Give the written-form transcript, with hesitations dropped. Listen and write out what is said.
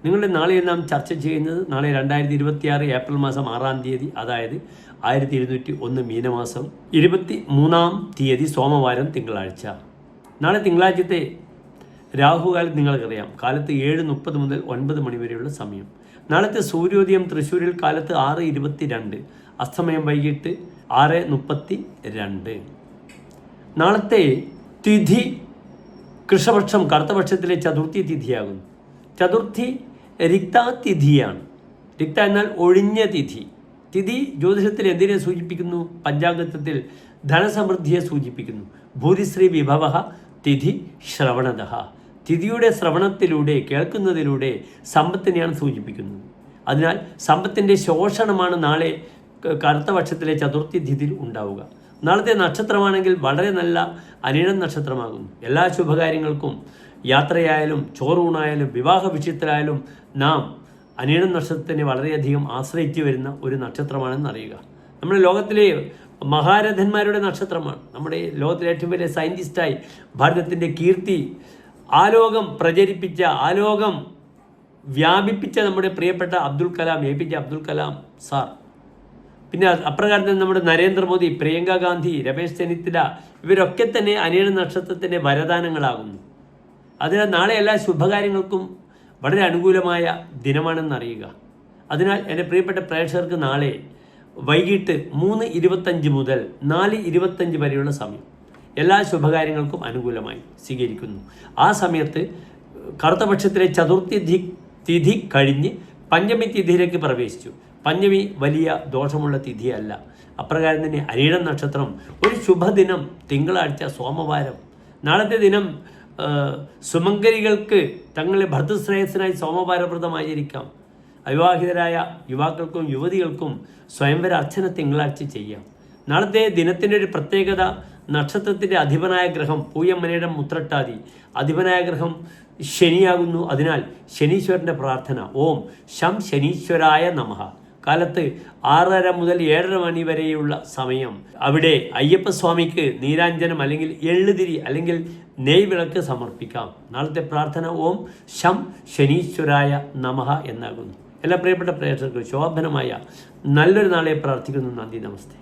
നിങ്ങളുടെ നാളെ നാം ചർച്ച ചെയ്യുന്നത് നാളെ 2026 ഏപ്രിൽ മാസം 6-ാം തീയതി, അതായത് 1201 മീനമാസം 23-ാം തീയതി സോമവാരം തിങ്കളാഴ്ച. നാളെ തിങ്കളാഴ്ചത്തെ രാഹുകാലം നിങ്ങൾക്കറിയാം. കാലത്ത് 7:30 മുതൽ 9 മണി വരെയുള്ള സമയം. നാളത്തെ സൂര്യോദയം തൃശ്ശൂരിൽ കാലത്ത് 6:22, അസ്തമയം വൈകിട്ട് 6:32. നാളത്തെ തിഥി കൃഷ്ണപക്ഷം കറുത്തപക്ഷത്തിലെ ചതുർത്ഥി തിഥിയാകുന്നു. ചതുർത്ഥി രിക്താതിഥിയാണ്. രിക്ത എന്നാൽ ഒഴിഞ്ഞ തിഥി. തിഥി ജ്യോതിഷത്തിൽ എന്തിനെ സൂചിപ്പിക്കുന്നു? പഞ്ചാംഗത്വത്തിൽ ധനസമൃദ്ധിയെ സൂചിപ്പിക്കുന്നു. ഭൂരിശ്രീ വിഭവ തിഥി ശ്രവണത. തിഥിയുടെ ശ്രവണത്തിലൂടെ, കേൾക്കുന്നതിലൂടെ സമ്പത്തിനെയാണ് സൂചിപ്പിക്കുന്നത്. അതിനാൽ സമ്പത്തിൻ്റെ ശോഷണമാണ് നാളെ കറുത്തപക്ഷത്തിലെ ചതുർത്ഥി തിഥിയിൽ ഉണ്ടാവുക. നാളത്തെ നക്ഷത്രമാണെങ്കിൽ വളരെ നല്ല അനിഴം നക്ഷത്രമാകുന്നു. എല്ലാ ശുഭകാര്യങ്ങൾക്കും, യാത്രയായാലും ചോറൂണായാലും വിവാഹ വിഷയത്തിലായാലും നാം അനിഴം നക്ഷത്രത്തിനെ വളരെയധികം ആശ്രയിച്ചു വരുന്ന ഒരു നക്ഷത്രമാണെന്ന് അറിയുക. നമ്മുടെ ലോകത്തിലെ മഹാരഥന്മാരുടെ നക്ഷത്രമാണ്. നമ്മുടെ ലോകത്തിലെ ഏറ്റവും വലിയ സയൻറ്റിസ്റ്റായി ഭാരതത്തിൻ്റെ കീർത്തി ആലോകം പ്രചരിപ്പിച്ച, ആലോകം വ്യാപിപ്പിച്ച നമ്മുടെ പ്രിയപ്പെട്ട അബ്ദുൽ കലാം, APJ അബ്ദുൽ കലാം സാർ. പിന്നെ അപ്രകാരം തന്നെ നമ്മുടെ നരേന്ദ്രമോദി, പ്രിയങ്ക ഗാന്ധി, രമേശ് ചെന്നിത്തല, ഇവരൊക്കെ തന്നെ അനിഴം നക്ഷത്രത്തിൻ്റെ വരദാനങ്ങളാകുന്നു. അതിനാൽ നാളെ എല്ലാ ശുഭകാര്യങ്ങൾക്കും വളരെ അനുകൂലമായ ദിനമാണെന്ന് അറിയുക. അതിനാൽ എൻ്റെ പ്രിയപ്പെട്ട പ്രേക്ഷകർക്ക് നാളെ വൈകിട്ട് 3:25 മുതൽ 4:25 വരെയുള്ള സമയം എല്ലാ ശുഭകാര്യങ്ങൾക്കും അനുകൂലമായി സ്വീകരിക്കുന്നു. ആ സമയത്ത് കറുത്തപക്ഷത്തിലെ ചതുർത്ഥി തിഥി കഴിഞ്ഞ് പഞ്ചമി തിഥിയിലേക്ക് പ്രവേശിച്ചു. പഞ്ചമി വലിയ ദോഷമുള്ള തിഥിയല്ല. അപ്രകാരം തന്നെ അനിഴം നക്ഷത്രം ഒരു ശുഭദിനം തിങ്കളാഴ്ച സോമവാരം. നാളത്തെ ദിനം സുമംഗലികൾക്ക് തങ്ങളുടെ ഭർത്തൃശ്രേയസ്സിനായി സോമവാരവ്രതമായിരിക്കാം. അവിവാഹിതരായ യുവാക്കൾക്കും യുവതികൾക്കും സ്വയംവര അർച്ചന തിങ്കളാഴ്ച ചെയ്യാം. നാളത്തെ ദിനത്തിൻ്റെ ഒരു പ്രത്യേകത, നക്ഷത്രത്തിൻ്റെ അധിപനായ ഗ്രഹം പൂയം ഉത്രട്ടാതി അധിപനായ ഗ്രഹം ശനിയാകുന്നു. അതിനാൽ ശനീശ്വരൻ്റെ പ്രാർത്ഥന, ഓം ശം ശനീശ്വരായ നമഃ. കാലത്ത് 6:30 മുതൽ 7:30 മണി വരെയുള്ള സമയം അവിടെ അയ്യപ്പസ്വാമിക്ക് നീരാഞ്ജനം അല്ലെങ്കിൽ എള്ളുതിരി അല്ലെങ്കിൽ നെയ് വിളക്ക് സമർപ്പിക്കാം. നാളത്തെ പ്രാർത്ഥന ഓം ശം ശനീശ്വരായ നമഃ എന്നാകുന്നു. എല്ലാ പ്രിയപ്പെട്ട പ്രേക്ഷകർക്കും ശോഭനമായ നല്ലൊരു നാളെ പ്രാർത്ഥിക്കുന്നു. നന്ദി, നമസ്തേ.